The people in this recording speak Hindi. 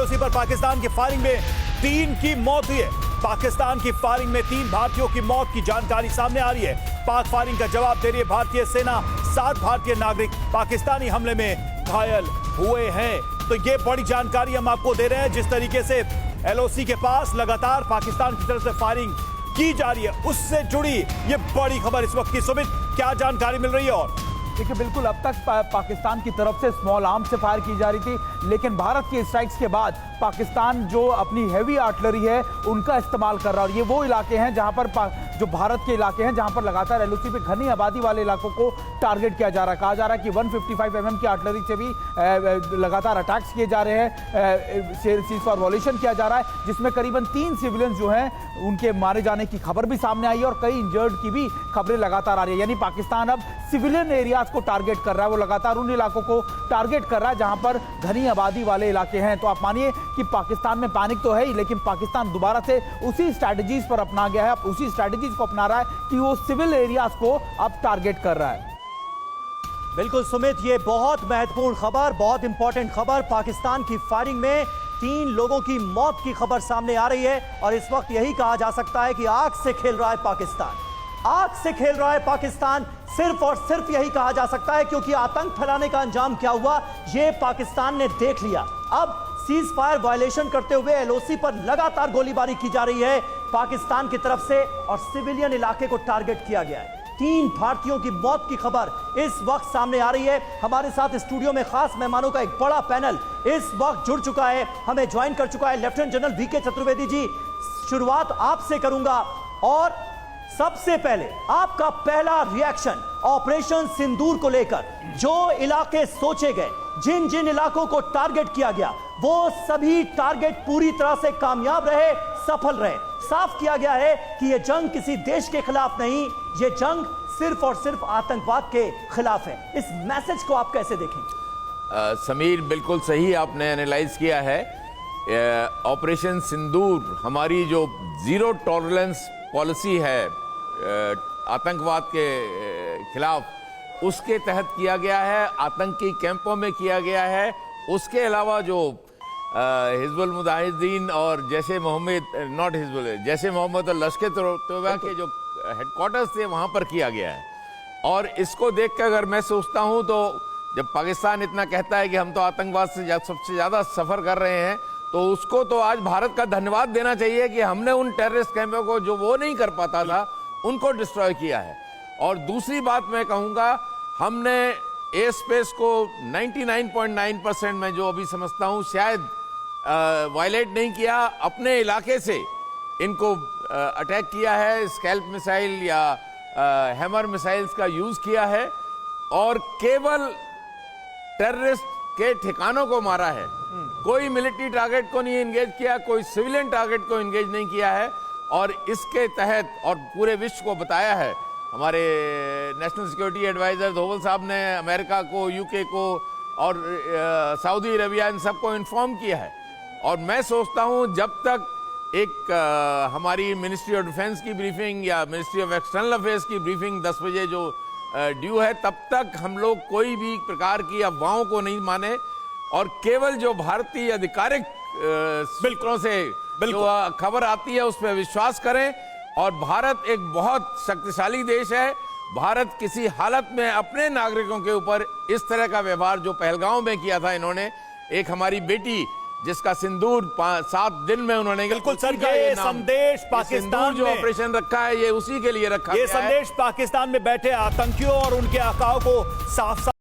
एलओसी पर पाकिस्तान की फायरिंग में 3 की मौत हुई है। पाकिस्तान की फायरिंग में 3 भारतीयों की मौत की जानकारी सामने आ रही है। पाक फायरिंग का जवाब दे रही है भारतीय सेना। 7 भारतीय नागरिक पाकिस्तानी हमले में घायल हुए हैं। तो ये बड़ी जानकारी हम आपको दे रहे हैं। जिस तरीके से एलओसी के पास लगातार पाकिस्तान की तरफ से फायरिंग की जा रही है, उससे जुड़ी ये बड़ी खबर इस वक्त की। सुमित, क्या जानकारी मिल रही है? और देखिए, बिल्कुल अब तक पाकिस्तान की तरफ से स्मॉल आर्म्स से फायर की जा रही थी, लेकिन भारत के स्ट्राइक्स के बाद पाकिस्तान जो अपनी हैवी आर्टिलरी है उनका इस्तेमाल कर रहा है। और ये वो इलाके हैं जहां पर जो भारत के इलाके हैं जहां पर लगातार एलओसी पे घनी आबादी वाले इलाकों को टारगेट किया जा रहा है। कहा जा रहा है कि 155 mm की आर्टिलरी से भी लगातार अटैक्स किए जा रहे हैं, सीज फायर वॉयलेशन किया जा रहा है, जिसमें करीबन 3 सिविलियंस जो हैं उनके मारे जाने की खबर भी सामने आई है और कई इंजर्ड की भी खबरें लगातार आ रही है। यानी पाकिस्तान अब सिविलियन एरियाज को टारगेट कर रहा है, वो लगातार उन इलाकों को टारगेट कर रहा है जहां पर घनी आबादी वाले इलाके हैं। तो आप मानिए कि पाकिस्तान में पैनिक तो है ही, लेकिन पाकिस्तान दोबारा से उसी स्ट्रैटेजीज पर अपना गया है, उसी स्ट्रैटेजीज को अपना रहा है कि वो सिविल एरियाज को अब टारगेट कर रहा है। बिल्कुल सुमित, ये बहुत महत्वपूर्ण खबर, बहुत इंपॉर्टेंट खबर। पाकिस्तान की फायरिंग में 3 लोगों की मौत की खबर सामने आ रही है और इस वक्त यही कहा जा सकता है कि आग से खेल रहा है पाकिस्तान। आग से खेल रहा है पाकिस्तान, सिर्फ और सिर्फ यही कहा जा सकता है, क्योंकि आतंक फैलाने का अंजाम क्या हुआ ये पाकिस्तान ने देख लिया। अब सीज फायर वायलेशन करते हुए एलओसी पर लगातार गोलीबारी की जा रही है पाकिस्तान की तरफ से और सिविलियन इलाके को टारगेट किया गया है। 3 भारतीयों की मौत की खबर इस वक्त सामने आ रही है। हमारे साथ स्टूडियो में खास मेहमानों का एक बड़ा पैनल इस वक्त जुड़ चुका है, हमें ज्वाइन कर चुका है lieutenant general VK Chaturvedi ji. शुरुआत आपसे करूंगा और सबसे पहले आपका पहला रिएक्शन ऑपरेशन सिंदूर को लेकर। जो इलाके सोचे गए, जिन जिन इलाकों को टारगेट किया गया, वो सभी टारगेट पूरी तरह से कामयाब रहे, सफल रहे। साफ किया गया है कि यह जंग किसी देश के खिलाफ नहीं, यह जंग सिर्फ और सिर्फ आतंकवाद के खिलाफ है। इस मैसेज को आप कैसे देखेंगे? समीर, बिल्कुल सही आपने एनालाइज किया है। ऑपरेशन सिंदूर हमारी जो जीरो टॉलरेंस पॉलिसी है आतंकवाद के खिलाफ, उसके तहत किया गया है, आतंकी कैंपों में किया गया है। उसके अलावा जो हिजबुल मुजाहिदीन और जैसे मोहम्मद और लश्कर तोयबा के जो हेडक्वार्टर्स थे वहाँ पर किया गया है। और इसको देख कर अगर मैं सोचता हूँ तो जब पाकिस्तान इतना कहता है कि हम तो आतंकवाद से सबसे ज़्यादा सफ़र कर रहे हैं, तो उसको तो आज भारत का धन्यवाद देना चाहिए कि हमने उन टेररिस्ट कैंपों को जो वो नहीं कर पाता था उनको डिस्ट्रॉय किया है। और दूसरी बात मैं कहूँगा, हमने एयर स्पेस को 99.9% में जो अभी समझता हूँ शायद वायलेट नहीं किया, अपने इलाके से इनको अटैक किया है। स्कैल्प मिसाइल या हैमर मिसाइल्स का यूज़ किया है और केवल टेररिस्ट के ठिकानों को मारा है। कोई मिलिट्री टारगेट को नहीं एंगेज किया, कोई सिविलियन टारगेट को एंगेज नहीं किया है। और इसके तहत और पूरे विश्व को बताया है, हमारे नेशनल सिक्योरिटी एडवाइजर धोवल साहब ने अमेरिका को, यूके को और सऊदी अरबिया इन सबको इन्फॉर्म किया है। और मैं सोचता हूँ जब तक एक हमारी मिनिस्ट्री ऑफ डिफेंस की ब्रीफिंग या मिनिस्ट्री ऑफ एक्सटर्नल अफेयर्स की ब्रीफिंग 10 बजे जो ड्यू है, तब तक हम लोग कोई भी प्रकार की अफवाहों को नहीं माने और केवल जो भारतीय आधिकारिक सूत्रों से जो खबर आती है उस पर विश्वास करें। और भारत एक बहुत शक्तिशाली देश है। भारत किसी हालत में अपने नागरिकों के ऊपर इस तरह का व्यवहार जो पहलगांव में किया था इन्होंने, एक हमारी बेटी जिसका सिंदूर 7 दिन में उन्होंने, बिल्कुल सर, ये संदेश पाकिस्तान जो ऑपरेशन रखा है ये उसी के लिए रखा ये गया है। संदेश पाकिस्तान में बैठे आतंकियों और उनके आकाओं को साफ